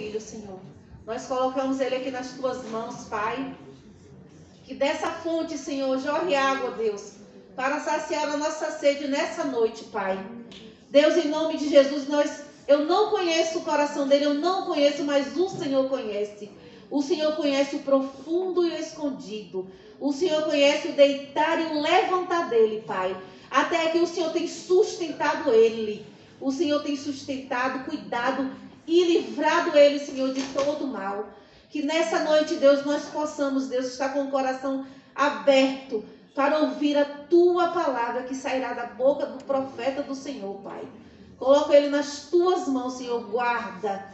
filho, Senhor. Nós colocamos ele aqui nas tuas mãos, Pai. Que dessa fonte, Senhor, jorre água, Deus, para saciar a nossa sede nessa noite, Pai. Deus, em nome de Jesus, eu não conheço o coração dele, eu não conheço, mas o Senhor conhece. O Senhor conhece o profundo e o escondido. O Senhor conhece o deitar e o levantar dele, Pai. Até que o Senhor tem sustentado ele. O Senhor tem sustentado, cuidado e livrado ele, Senhor, de todo mal. Que nessa noite, Deus, nós possamos, Deus, estar com o coração aberto para ouvir a Tua palavra que sairá da boca do profeta do Senhor, Pai. Coloca ele nas Tuas mãos, Senhor, guarda,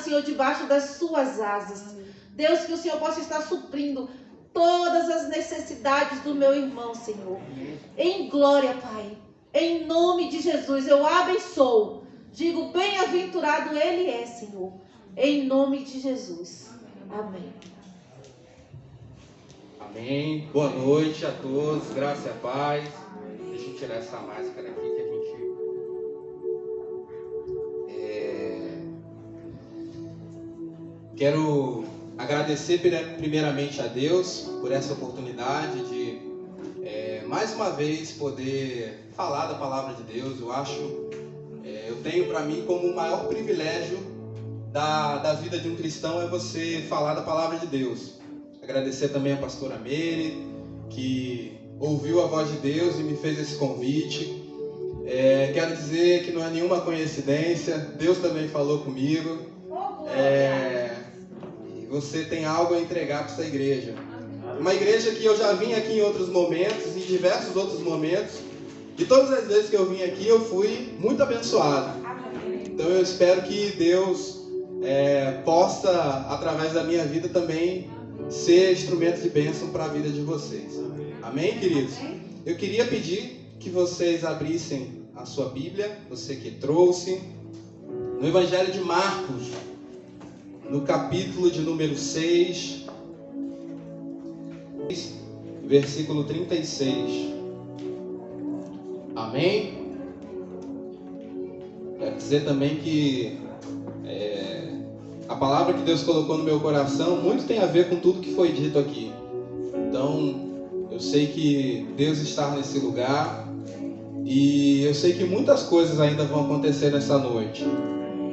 Senhor, debaixo das Suas asas. Deus, que o Senhor possa estar suprindo todas as necessidades do meu irmão, Senhor. Em glória, Pai. Em nome de Jesus, eu abençoo. Digo, bem-aventurado ele é, Senhor. Em nome de Jesus. Amém. Amém. Boa noite a todos. Graça e paz. Deixa eu tirar essa máscara aqui que a gente... Quero agradecer primeiramente a Deus por essa oportunidade de mais uma vez poder falar da palavra de Deus. Eu tenho para mim como o maior privilégio da vida de um cristão é você falar da palavra de Deus. Agradecer também a pastora Meire, que ouviu a voz de Deus e me fez esse convite. Quero dizer que não é nenhuma coincidência, Deus também falou comigo. E você tem algo a entregar para essa igreja. Uma igreja que eu já vim aqui em outros momentos, em diversos outros momentos, e todas as vezes que eu vim aqui eu fui muito abençoado. Então eu espero que Deus possa, através da minha vida também, ser instrumento de bênção para a vida de vocês. Amém, queridos? Eu queria pedir que vocês abrissem a sua Bíblia, você que trouxe, no Evangelho de Marcos, no capítulo de número 6, versículo 36. Amém? Quero dizer também que a palavra que Deus colocou no meu coração muito tem a ver com tudo que foi dito aqui. Então, eu sei que Deus está nesse lugar e eu sei que muitas coisas ainda vão acontecer nessa noite.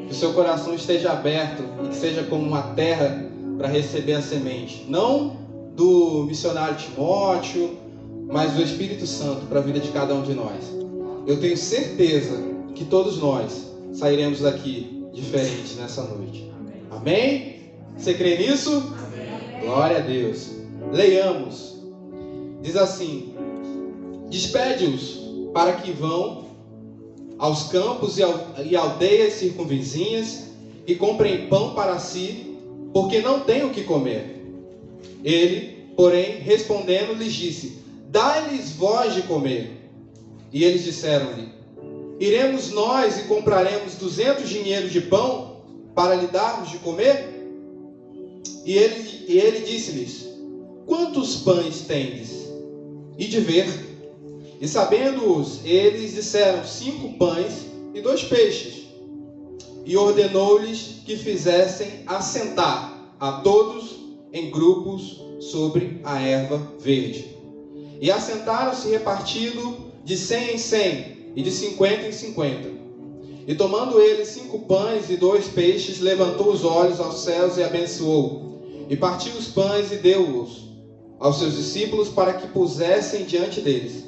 Que o seu coração esteja aberto e que seja como uma terra para receber a semente. Não do missionário Timóteo, mas do Espírito Santo para a vida de cada um de nós. Eu tenho certeza que todos nós sairemos daqui diferentes nessa noite. Amém? Você crê nisso? Amém. Glória a Deus. Leiamos. Diz assim: despede-os para que vão aos campos e aldeias circunvizinhas e comprem pão para si, porque não têm o que comer. Ele, porém, respondendo, lhes disse: dai-lhes vós de comer. E eles disseram-lhe: iremos nós e compraremos 200 dinheiros de pão para lhe darmos de comer? E ele disse-lhes: quantos pães tendes? E de ver. E sabendo-os, eles disseram: 5 pães e 2 peixes. E ordenou-lhes que fizessem assentar a todos em grupos sobre a erva verde. E assentaram-se repartido de 100 em 100 e de 50 em 50. E tomando ele 5 pães e 2 peixes, levantou os olhos aos céus e abençoou. E partiu os pães e deu-os aos seus discípulos para que pusessem diante deles.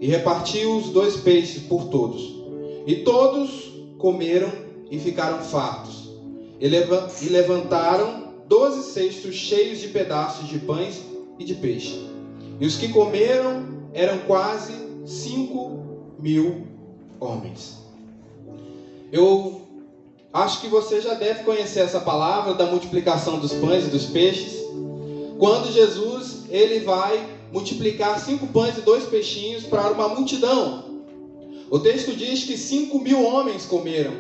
E repartiu os 2 peixes por todos. E todos comeram e ficaram fartos. E levantaram 12 cestos cheios de pedaços de pães e de peixe. E os que comeram eram quase 5.000 homens. Eu acho que você já deve conhecer essa palavra da multiplicação dos pães e dos peixes. Quando Jesus ele vai multiplicar 5 pães e 2 peixinhos para uma multidão. O texto diz que 5.000 homens comeram,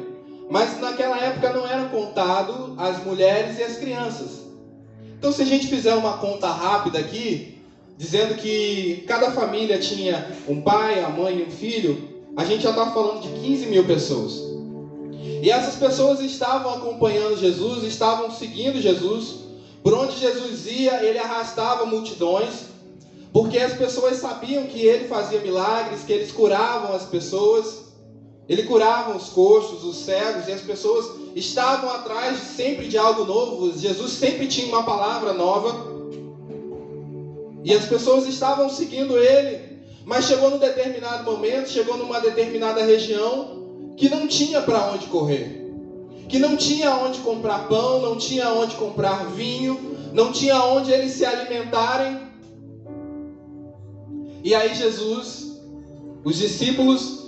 mas naquela época não eram contados as mulheres e as crianças. Então, se a gente fizer uma conta rápida aqui, dizendo que cada família tinha um pai, a mãe e um filho, a gente já está falando de 15.000 pessoas. E essas pessoas estavam acompanhando Jesus, estavam seguindo Jesus. Por onde Jesus ia, ele arrastava multidões, porque as pessoas sabiam que ele fazia milagres, que eles curavam as pessoas. Ele curava os coxos, os cegos, e as pessoas estavam atrás sempre de algo novo. Jesus sempre tinha uma palavra nova. E as pessoas estavam seguindo ele. Mas chegou num determinado momento, chegou numa determinada região que não tinha para onde correr. Que não tinha onde comprar pão, não tinha onde comprar vinho, não tinha onde eles se alimentarem. E aí Jesus, os discípulos,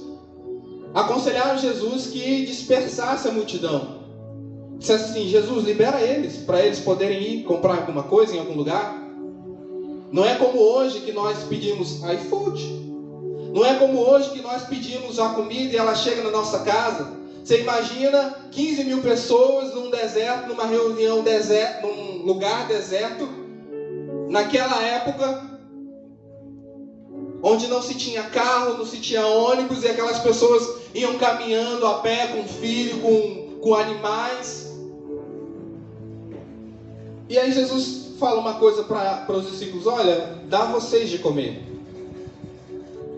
aconselharam Jesus que dispersasse a multidão. Disse assim: Jesus, libera eles, para eles poderem ir comprar alguma coisa em algum lugar. Não é como hoje que nós pedimos iFood. Não é como hoje que nós pedimos a comida e ela chega na nossa casa. Você imagina 15 mil pessoas num deserto, numa reunião deserto, num lugar deserto, naquela época, onde não se tinha carro, não se tinha ônibus, e aquelas pessoas iam caminhando a pé, com filho, com animais. E aí Jesus fala uma coisa para os discípulos: olha, dá vocês de comer.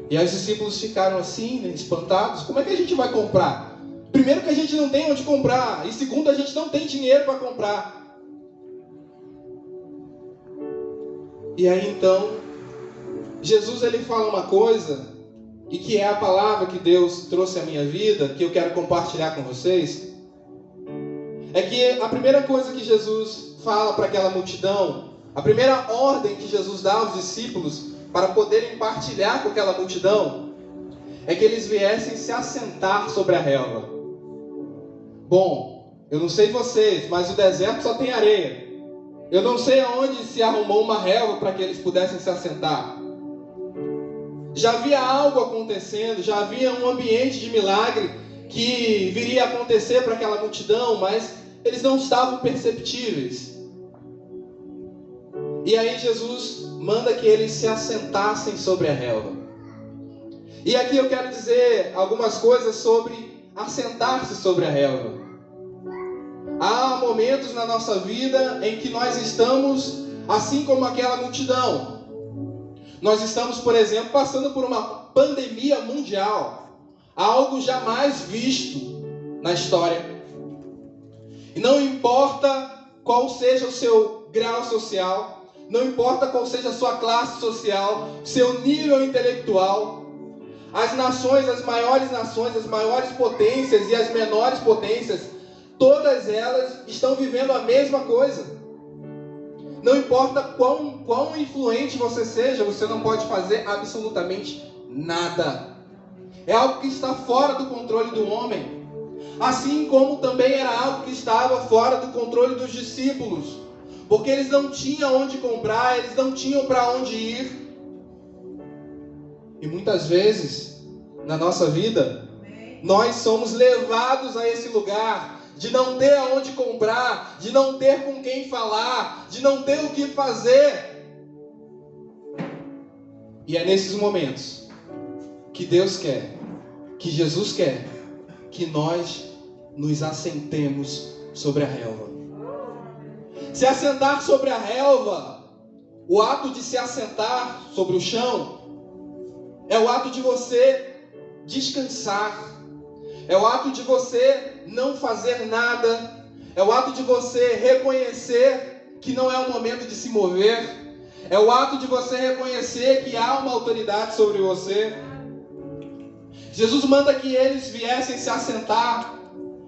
E aí os discípulos ficaram assim, né, espantados. Como é que a gente vai comprar? Primeiro que a gente não tem onde comprar, e segundo, a gente não tem dinheiro para comprar. E aí então Jesus ele fala uma coisa, e que é a palavra que Deus trouxe à minha vida, que eu quero compartilhar com vocês. É que a primeira coisa que Jesus fala para aquela multidão, a primeira ordem que Jesus dá aos discípulos para poderem partilhar com aquela multidão, é que eles viessem se assentar sobre a relva. Bom, eu não sei vocês, mas o deserto só tem areia. Eu não sei aonde se arrumou uma relva para que eles pudessem se assentar. Já havia algo acontecendo, já havia um ambiente de milagre que viria a acontecer para aquela multidão, mas eles não estavam perceptíveis. E aí Jesus manda que eles se assentassem sobre a relva. E aqui eu quero dizer algumas coisas sobre assentar-se sobre a relva. Há momentos na nossa vida em que nós estamos assim como aquela multidão. Nós estamos, por exemplo, passando por uma pandemia mundial, algo jamais visto na história. E não importa qual seja o seu grau social, não importa qual seja a sua classe social, seu nível intelectual, as nações, as maiores potências e as menores potências, todas elas estão vivendo a mesma coisa. Não importa quão influente você seja, você não pode fazer absolutamente nada. É algo que está fora do controle do homem. Assim como também era algo que estava fora do controle dos discípulos. Porque eles não tinham onde comprar, eles não tinham para onde ir. E muitas vezes, na nossa vida, nós somos levados a esse lugar de não ter aonde comprar, de não ter com quem falar, de não ter o que fazer. E é nesses momentos que Deus quer, que Jesus quer, que nós nos assentemos sobre a relva. Se assentar sobre a relva, o ato de se assentar sobre o chão, é o ato de você descansar. É o ato de você não fazer nada. É o ato de você reconhecer que não é o momento de se mover. É o ato de você reconhecer que há uma autoridade sobre você. Jesus manda que eles viessem se assentar.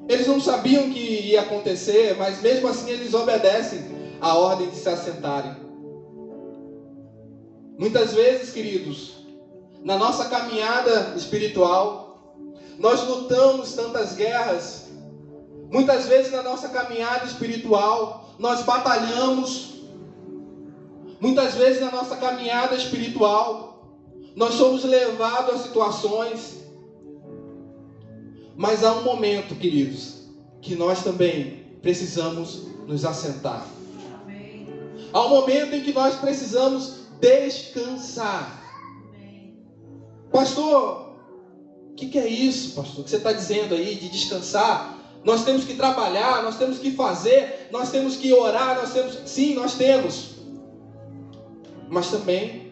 Eles não sabiam o que ia acontecer, mas mesmo assim eles obedecem a ordem de se assentarem. Muitas vezes, queridos, na nossa caminhada espiritual, nós lutamos tantas guerras. Muitas vezes na nossa caminhada espiritual, nós batalhamos. Muitas vezes na nossa caminhada espiritual, nós somos levados a situações. Mas há um momento, queridos, que nós também precisamos nos assentar. Amém. Há um momento em que nós precisamos descansar. Amém. Pastor, o que é isso, pastor, que você está dizendo aí de descansar? Nós temos que trabalhar, nós temos que fazer, nós temos que orar, sim, nós temos. Mas também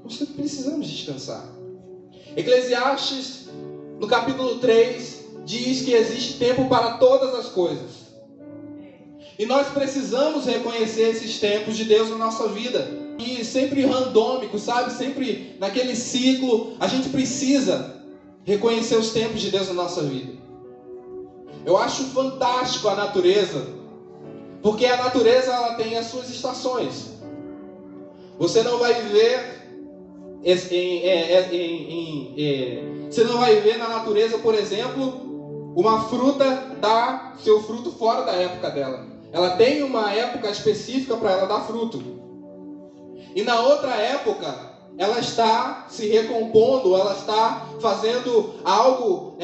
nós precisamos descansar. Eclesiastes, no capítulo 3, diz que existe tempo para todas as coisas. E nós precisamos reconhecer esses tempos de Deus na nossa vida. E sempre randômico, sabe? Sempre naquele ciclo, a gente precisa reconhecer os tempos de Deus na nossa vida. Eu acho fantástico a natureza, porque a natureza ela tem as suas estações. Você não vai viver você não vai ver na natureza, por exemplo, uma fruta dar seu fruto fora da época dela. Ela tem uma época específica para ela dar fruto. E na outra época, ela está se recompondo, ela está fazendo algo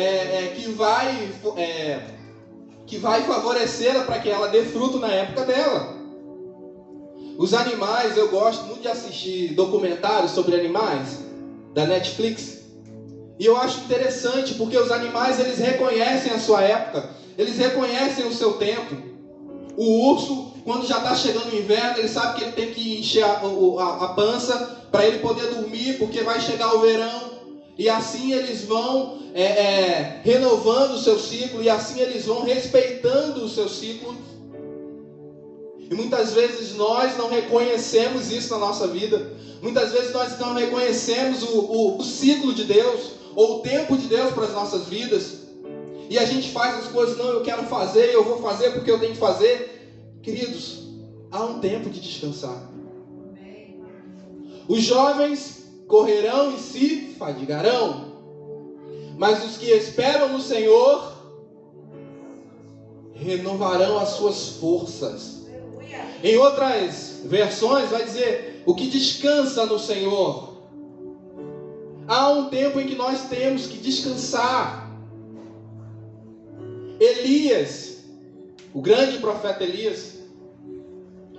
que vai favorecê-la para que ela dê fruto na época dela. Os animais, eu gosto muito de assistir documentários sobre animais, da Netflix. E eu acho interessante, porque os animais, eles reconhecem a sua época, eles reconhecem o seu tempo. O urso, quando já está chegando o inverno, ele sabe que ele tem que encher a pança para ele poder dormir, porque vai chegar o verão. E assim eles vão renovando o seu ciclo, e assim eles vão respeitando o seu ciclo. E muitas vezes nós não reconhecemos isso na nossa vida. Muitas vezes nós não reconhecemos o ciclo de Deus, ou o tempo de Deus para as nossas vidas. E a gente faz as coisas, não, eu quero fazer, eu vou fazer porque eu tenho que fazer. Queridos, há um tempo de descansar. Os jovens correrão e se fadigarão, mas os que esperam no Senhor renovarão as suas forças. Em outras versões vai dizer, o que descansa no Senhor. Há um tempo em que nós temos que descansar. Elias, o grande profeta Elias,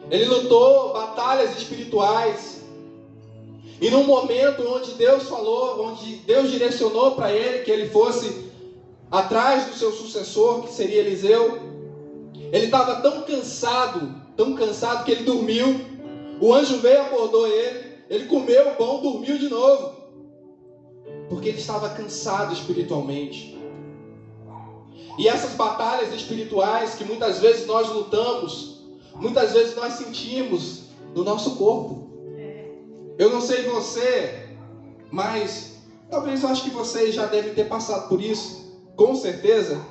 ele lutou batalhas espirituais. E num momento onde Deus falou, onde Deus direcionou para ele que ele fosse atrás do seu sucessor, que seria Eliseu, ele estava tão cansado que ele dormiu. O anjo veio, acordou ele comeu o pão, dormiu de novo, porque ele estava cansado espiritualmente. E essas batalhas espirituais que muitas vezes nós lutamos, muitas vezes nós sentimos no nosso corpo. Eu não sei você, mas talvez eu acho que você já deve ter passado por isso, com certeza.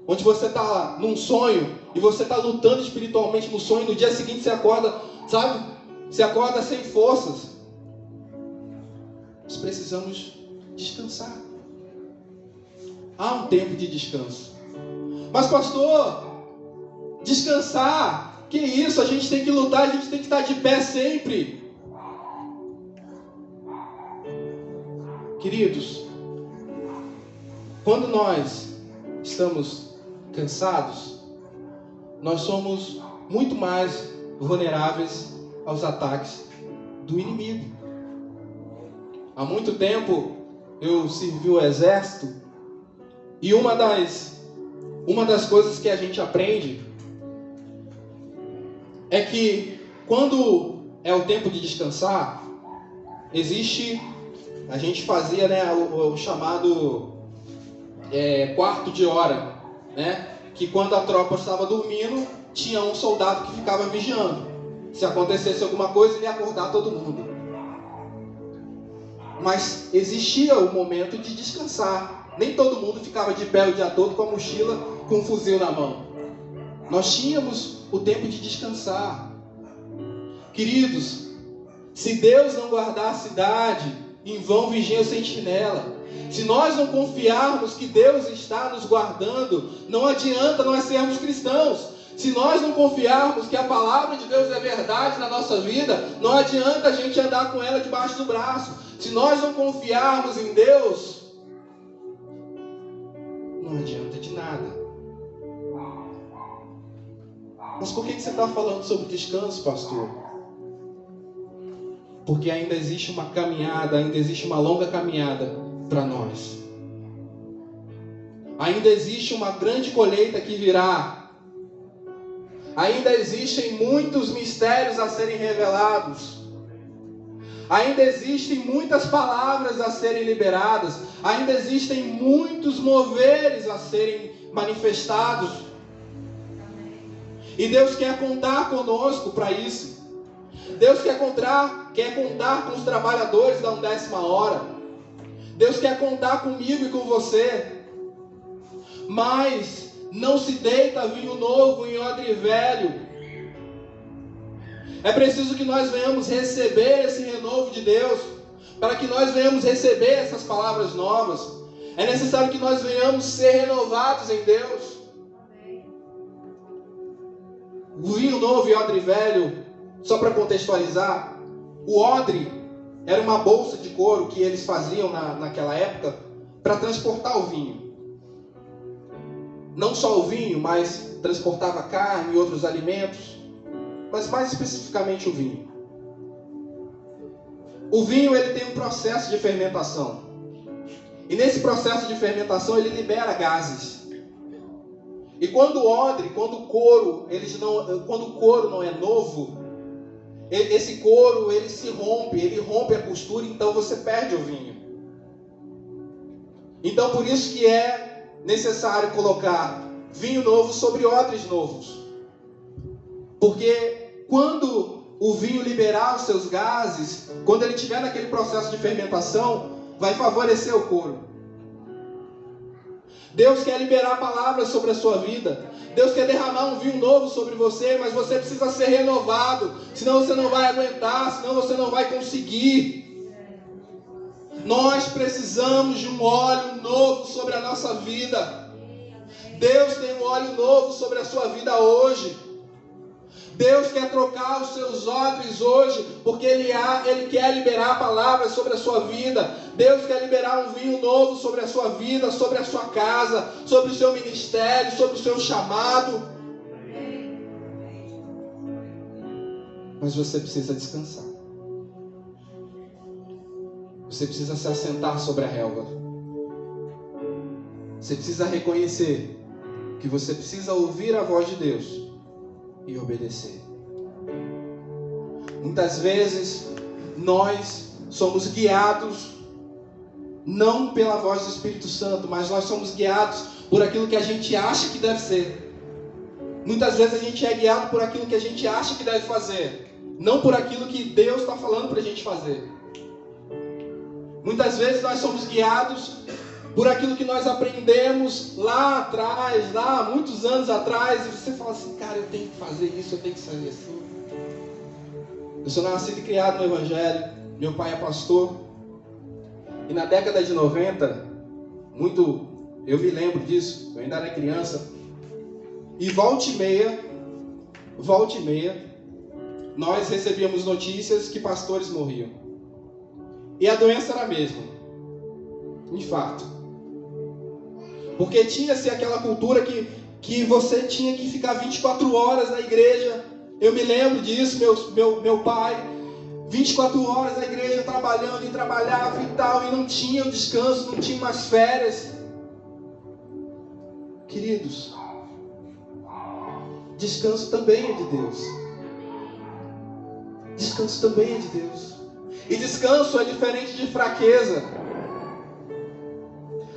Onde você está num sonho e você está lutando espiritualmente no sonho, no dia seguinte você acorda, sabe? Você acorda sem forças. Nós precisamos descansar. Há um tempo de descanso. Mas pastor, descansar, que isso? A gente tem que lutar, a gente tem que estar de pé sempre. Queridos, quando nós estamos cansados, nós somos muito mais vulneráveis aos ataques do inimigo. Há muito tempo eu servi o exército, e uma das coisas que a gente aprende é que quando é o tempo de descansar, a gente fazia, né, o chamado quarto de hora, né? Que quando a tropa estava dormindo, tinha um soldado que ficava vigiando. Se acontecesse alguma coisa, ele ia acordar todo mundo. Mas existia o momento de descansar. Nem todo mundo ficava de pé o dia todo com a mochila, com um fuzil na mão. Nós tínhamos o tempo de descansar. Queridos, se Deus não guardar a cidade, em vão vigia o sentinela. Se nós não confiarmos que Deus está nos guardando, não adianta nós sermos cristãos. Se nós não confiarmos que a palavra de Deus é verdade na nossa vida, não adianta a gente andar com ela debaixo do braço. Se nós não confiarmos em Deus, não adianta de nada. Mas por que você está falando sobre descanso, pastor? Porque ainda existe uma caminhada, ainda existe uma longa caminhada para nós. Ainda existe uma grande colheita que virá. Ainda existem muitos mistérios a serem revelados. Ainda existem muitas palavras a serem liberadas. Ainda existem muitos moveres a serem manifestados. E Deus quer contar conosco para isso. Deus quer contar com os trabalhadores da 1ª hora. Deus quer contar comigo e com você. Mas não se deita vinho novo em odre velho. É preciso que nós venhamos receber esse renovo de Deus, para que nós venhamos receber essas palavras novas. É necessário que nós venhamos ser renovados em Deus. O vinho novo e odre velho, só para contextualizar, o odre era uma bolsa de couro que eles faziam naquela época para transportar o vinho. Não só o vinho, mas transportava carne e outros alimentos, mas mais especificamente o vinho. O vinho, ele tem um processo de fermentação. E nesse processo de fermentação ele libera gases. E quando o couro não é novo, esse couro ele se rompe, ele rompe a costura, então você perde o vinho. Então por isso que é necessário colocar vinho novo sobre odres novos. Porque quando o vinho liberar os seus gases, quando ele estiver naquele processo de fermentação, vai favorecer o couro. Deus quer liberar palavras sobre a sua vida. Deus quer derramar um vinho novo sobre você, mas você precisa ser renovado. Senão você não vai aguentar, senão você não vai conseguir. Nós precisamos de um óleo novo sobre a nossa vida. Deus tem um óleo novo sobre a sua vida hoje. Deus quer trocar os seus odres hoje, porque Ele quer liberar palavras sobre a sua vida. Deus quer liberar um vinho novo sobre a sua vida, sobre a sua casa, sobre o seu ministério, sobre o seu chamado. Mas você precisa descansar. Você precisa se assentar sobre a relva. Você precisa reconhecer que você precisa ouvir a voz de Deus e obedecer. Muitas vezes nós somos guiados não pela voz do Espírito Santo, mas nós somos guiados por aquilo que a gente acha que deve ser. Muitas vezes a gente é guiado por aquilo que a gente acha que deve fazer, não por aquilo que Deus está falando para a gente fazer. Muitas vezes nós somos guiados por aquilo que nós aprendemos lá atrás, lá muitos anos atrás, e você fala assim, cara, eu tenho que fazer isso, eu tenho que fazer assim. Eu sou nascido e criado no Evangelho, meu pai é pastor, e na década de 90, eu me lembro disso, eu ainda era criança, e volta e meia, nós recebíamos notícias que pastores morriam. E a doença era a mesma, infarto. Porque tinha-se aquela cultura que você tinha que ficar 24 horas na igreja. Eu me lembro disso, meu pai, 24 horas na igreja trabalhando, e trabalhava e tal, e não tinha descanso, não tinha mais férias. Queridos, descanso também é de Deus. Descanso também é de Deus. E descanso é diferente de fraqueza.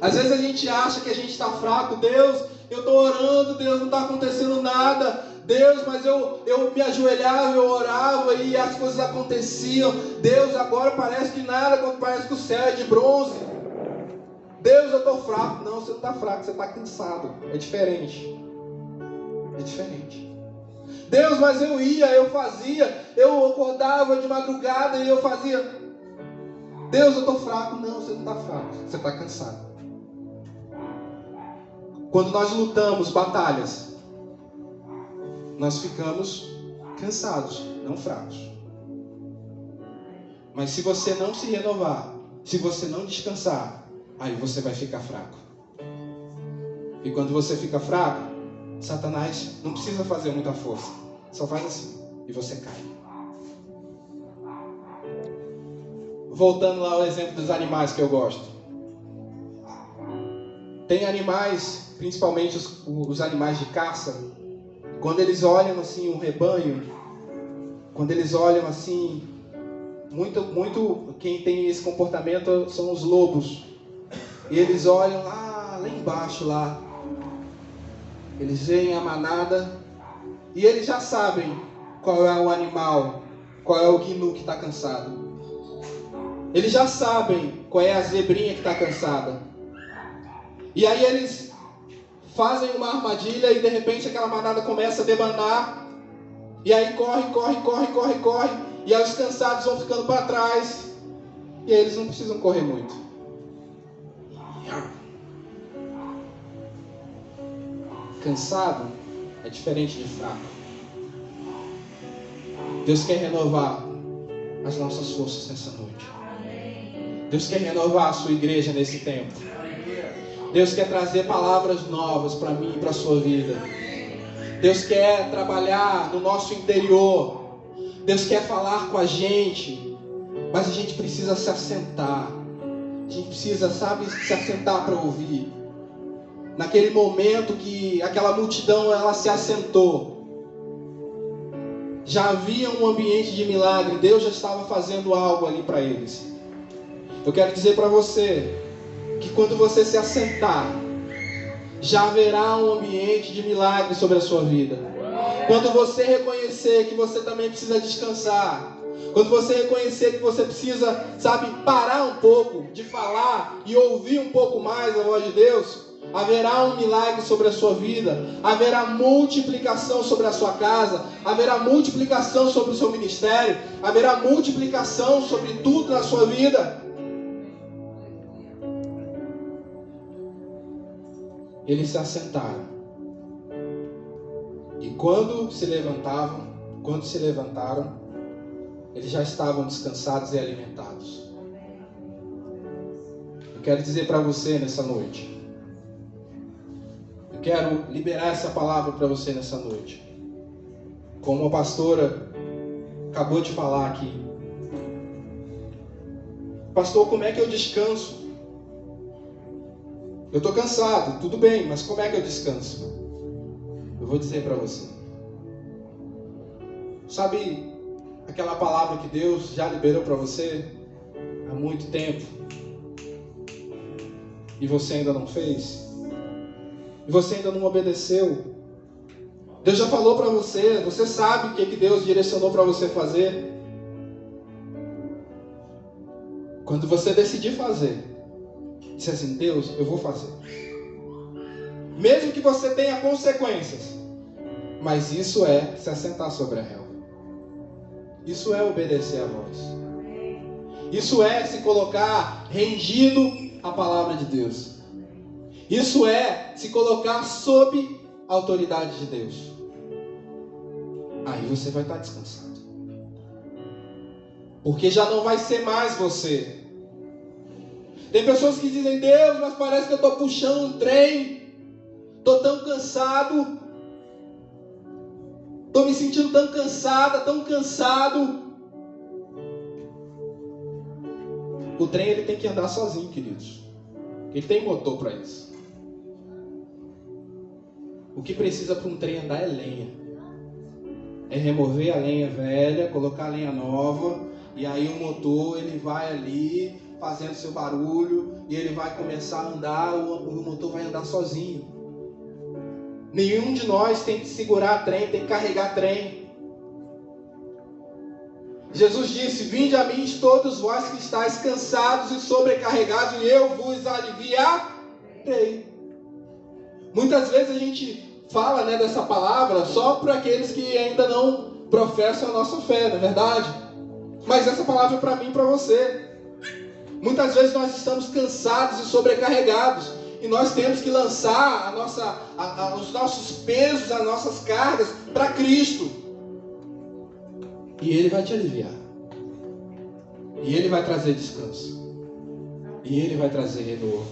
Às vezes a gente acha que a gente está fraco. Deus, eu estou orando, Deus, não está acontecendo nada. Deus, mas eu me ajoelhava, eu orava e as coisas aconteciam. Deus, agora parece que nada, parece que o céu é de bronze. Deus, eu estou fraco. Não, você não está fraco, você está cansado. É diferente. É diferente. Deus, mas eu fazia, eu acordava de madrugada e eu fazia. Deus, eu estou fraco. Não, você não está fraco, você está cansado. Quando nós lutamos batalhas, nós ficamos cansados, não fracos. Mas se você não se renovar, se você não descansar, aí você vai ficar fraco. E quando você fica fraco, Satanás não precisa fazer muita força. Só faz assim e você cai. Voltando lá ao exemplo dos animais que eu gosto. Tem animais, principalmente os animais de caça, quando eles olham assim um rebanho, quando eles olham assim, muito quem tem esse comportamento são os lobos. E eles olham lá embaixo lá. Eles veem a manada e eles já sabem qual é o animal, qual é o gnu que está cansado. Eles já sabem qual é a zebrinha que está cansada. E aí eles fazem uma armadilha e de repente aquela manada começa a debandar. E aí corre. E aí os cansados vão ficando para trás. E aí eles não precisam correr muito. Cansado é diferente de fraco. Deus quer renovar as nossas forças nessa noite. Deus quer renovar a sua igreja nesse tempo. Deus quer trazer palavras novas para mim e para a sua vida. Deus quer trabalhar no nosso interior. Deus quer falar com a gente. Mas a gente precisa se assentar. A gente precisa, se assentar para ouvir. Naquele momento que aquela multidão ela se assentou, já havia um ambiente de milagre. Deus já estava fazendo algo ali para eles. Eu quero dizer para você que quando você se assentar, já haverá um ambiente de milagre sobre a sua vida. Quando você reconhecer que você também precisa descansar, quando você reconhecer que você precisa, parar um pouco de falar e ouvir um pouco mais a voz de Deus, haverá um milagre sobre a sua vida, haverá multiplicação sobre a sua casa, haverá multiplicação sobre o seu ministério, haverá multiplicação sobre tudo na sua vida. Eles se assentaram. E quando se levantaram, eles já estavam descansados e alimentados. Eu quero dizer para você nessa noite. Eu quero liberar essa palavra para você nessa noite. Como a pastora acabou de falar aqui. Pastor, como é que eu descanso? Eu estou cansado, tudo bem, mas como é que eu descanso? Eu vou dizer para você. Sabe aquela palavra que Deus já liberou para você há muito tempo? E você ainda não fez? E você ainda não obedeceu? Deus já falou para você, você sabe o que Deus direcionou para você fazer? Quando você decidir fazer, disse assim, Deus, eu vou fazer. Mesmo que você tenha consequências. Mas isso é se assentar sobre a relva. Isso é obedecer a voz. Isso é se colocar rendido à palavra de Deus. Isso é se colocar sob a autoridade de Deus. Aí você vai estar descansado. Porque já não vai ser mais você. Tem pessoas que dizem, Deus, mas parece que eu estou puxando um trem. Estou tão cansado. Estou me sentindo tão cansada, tão cansado. O trem ele tem que andar sozinho, queridos. Ele tem motor para isso. O que precisa para um trem andar é lenha. É remover a lenha velha, colocar a lenha nova. E aí o motor ele vai ali fazendo seu barulho. E ele vai começar a andar, o motor vai andar sozinho. Nenhum de nós tem que segurar trem, tem que carregar trem. Jesus disse, vinde a mim todos vós que estáis cansados e sobrecarregados, e eu vos aliviarei. Muitas vezes a gente fala dessa palavra só para aqueles que ainda não professam a nossa fé, não é verdade? Mas essa palavra é para mim e para você. Muitas vezes nós estamos cansados e sobrecarregados. E nós temos que lançar os nossos pesos, as nossas cargas para Cristo. E Ele vai te aliviar. E Ele vai trazer descanso. E Ele vai trazer renovo.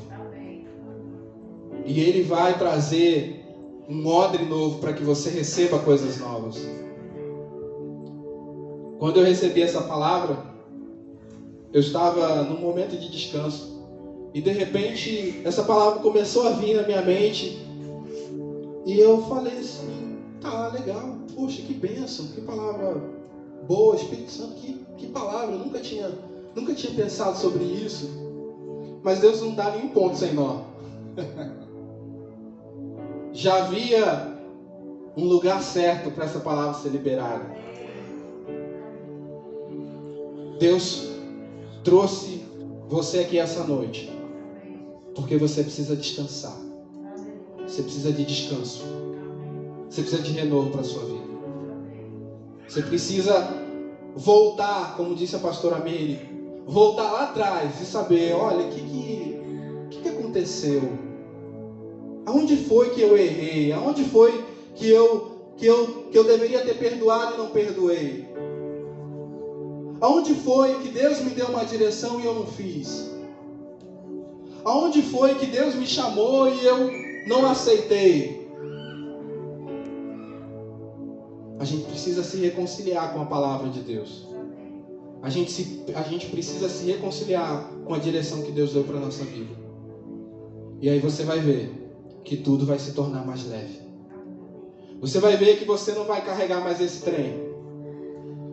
E Ele vai trazer um odre novo para que você receba coisas novas. Quando eu recebi essa palavra, eu estava num momento de descanso. E de repente, essa palavra começou a vir na minha mente. E eu falei assim, tá, legal. Poxa, que bênção, que palavra boa, Espírito Santo, que palavra. Eu nunca tinha pensado sobre isso. Mas Deus não dá nenhum ponto sem nó. Já havia um lugar certo para essa palavra ser liberada. Deus trouxe você aqui essa noite porque você precisa descansar. Você precisa de descanso. Você precisa de renovo para a sua vida. Você precisa voltar, como disse a pastora Meire, voltar lá atrás e saber, olha, o que aconteceu? Aonde foi que eu errei? Aonde foi que eu deveria ter perdoado e não perdoei? Aonde foi que Deus me deu uma direção e eu não fiz? Aonde foi que Deus me chamou e eu não aceitei? A gente precisa se reconciliar com a palavra de Deus. A gente precisa se reconciliar com a direção que Deus deu para a nossa vida. E aí você vai ver que tudo vai se tornar mais leve. Você vai ver que você não vai carregar mais esse trem.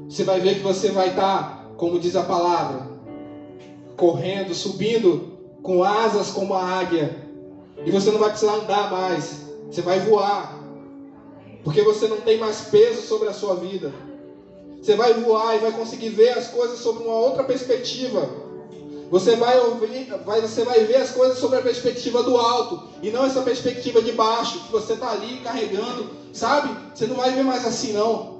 Você vai ver que você vai estar, como diz a palavra, correndo, subindo com asas como a águia. E você não vai precisar andar mais. Você vai voar. Porque você não tem mais peso sobre a sua vida. Você vai voar e vai conseguir ver as coisas sobre uma outra perspectiva. Você vai ver as coisas sobre a perspectiva do alto. E não essa perspectiva de baixo, que você está ali carregando. Sabe? Você não vai ver mais assim não.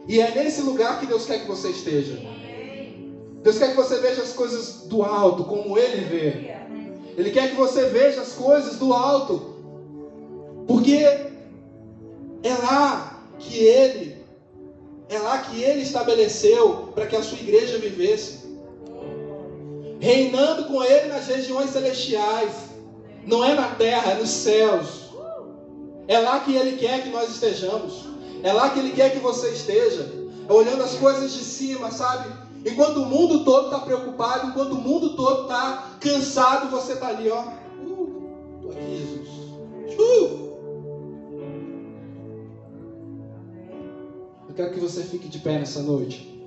E é nesse lugar que Deus quer que você esteja. Deus quer que você veja as coisas do alto, como Ele vê. Ele quer que você veja as coisas do alto. Porque é lá que Ele estabeleceu para que a sua igreja vivesse. Reinando com Ele nas regiões celestiais. Não é na terra, é nos céus. É lá que Ele quer que nós estejamos. É lá que Ele quer que você esteja. Olhando as coisas de cima, sabe? Enquanto o mundo todo está preocupado, enquanto o mundo todo está cansado, você está ali, ó. Tô aqui, Jesus. Eu quero que você fique de pé nessa noite.